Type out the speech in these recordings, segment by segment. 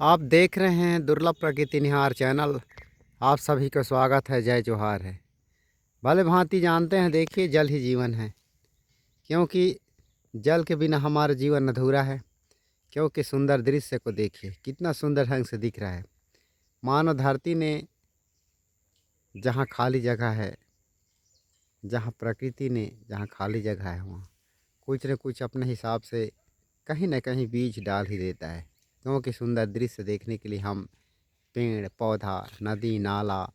आप देख रहे हैं दुर्लभ प्रकृति निहार चैनल। आप सभी का स्वागत है, जय जोहार है। भले भांति जानते हैं, देखिए जल ही जीवन है, क्योंकि जल के बिना हमारा जीवन अधूरा है। क्योंकि सुंदर दृश्य को देखिए, कितना सुंदर ढंग से दिख रहा है। मानव धरती ने जहाँ खाली जगह है, जहाँ प्रकृति ने जहाँ खाली जगह है, वहाँ कुछ न कुछ अपने हिसाब से कहीं न कहीं बीज डाल ही देता है। क्योंकि सुंदर दृश्य देखने के लिए हम पेड़ पौधा, नदी नाला,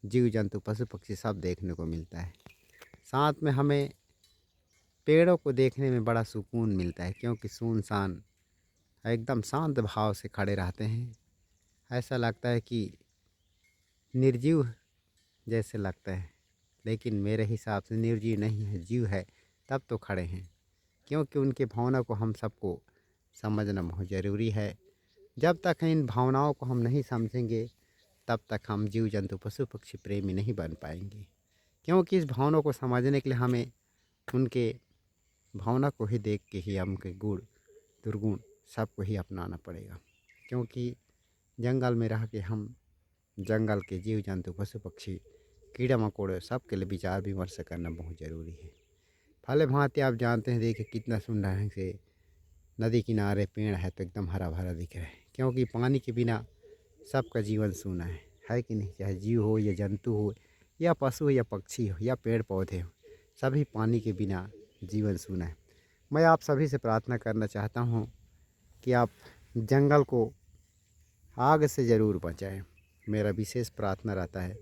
जीव जंतु, पशु पक्षी सब देखने को मिलता है। साथ में हमें पेड़ों को देखने में बड़ा सुकून मिलता है, क्योंकि सुनसान एकदम शांत भाव से खड़े रहते हैं। ऐसा लगता है कि निर्जीव जैसे लगता है, लेकिन मेरे हिसाब से निर्जीव नहीं है, जीव है, तब तो खड़े हैं। क्योंकि उनके भावना को हम सबको समझना बहुत ज़रूरी है। जब तक इन भावनाओं को हम नहीं समझेंगे, तब तक हम जीव जंतु पशु पक्षी प्रेमी नहीं बन पाएंगे। क्योंकि इस भावना को समझने के लिए हमें उनके भावना को ही देख के ही उनके गुण दुर्गुण सबको ही अपनाना पड़ेगा। क्योंकि जंगल में रह के हम जंगल के जीव जंतु पशु पक्षी कीड़ा मकोड़े सबके लिए विचार विमर्श करना बहुत ज़रूरी है। भले भांति आप जानते हैं, देखिए कितना सुंदर ढंग से नदी किनारे पेड़ है तो एकदम हरा भरा दिख रहा है। क्योंकि पानी के बिना सबका जीवन सूना है कि नहीं। चाहे जीव हो या जंतु हो या पशु हो या पक्षी हो या पेड़ पौधे हो, सभी पानी के बिना जीवन सूना है। मैं आप सभी से प्रार्थना करना चाहता हूँ कि आप जंगल को आग से ज़रूर बचाएं। मेरा विशेष प्रार्थना रहता है।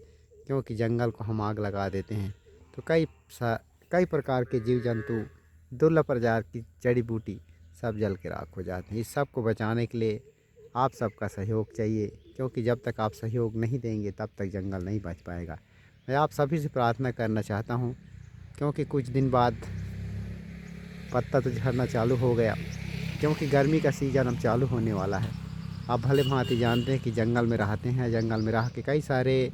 क्योंकि जंगल को हम आग लगा देते हैं तो कई प्रकार के जीव जंतु, दुर्लभ प्रजाति की जड़ी बूटी सब जल के राख हो जाते हैं। इस सब को बचाने के लिए आप सबका सहयोग चाहिए। क्योंकि जब तक आप सहयोग नहीं देंगे, तब तक जंगल नहीं बच पाएगा। मैं आप सभी से प्रार्थना करना चाहता हूँ। क्योंकि कुछ दिन बाद पत्ता तो झड़ना चालू हो गया, क्योंकि गर्मी का सीज़न अब चालू होने वाला है। आप भले भांति जानते हैं कि जंगल में रहते हैं, जंगल में रह के कई सारे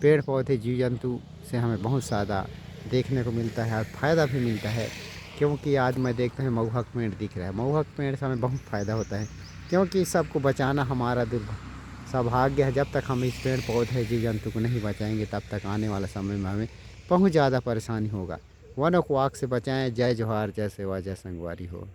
पेड़ पौधे जीव जंतु से हमें बहुत ज़्यादा देखने को मिलता है और फ़ायदा भी मिलता है। क्योंकि आज मैं देखता हूँ महुआ पेड़ दिख रहा है। महुआ पेड़ से हमें बहुत फ़ायदा होता है। क्योंकि इस सब को बचाना हमारा सौभाग्य है। जब तक हम इस पेड़ पौधे जीव जंतु को नहीं बचाएंगे, तब तक आने वाला समय में हमें बहुत ज़्यादा परेशानी होगा। वनों को आग से बचाएं। जय जोहार, जय सेवा, जय संगवारी हो।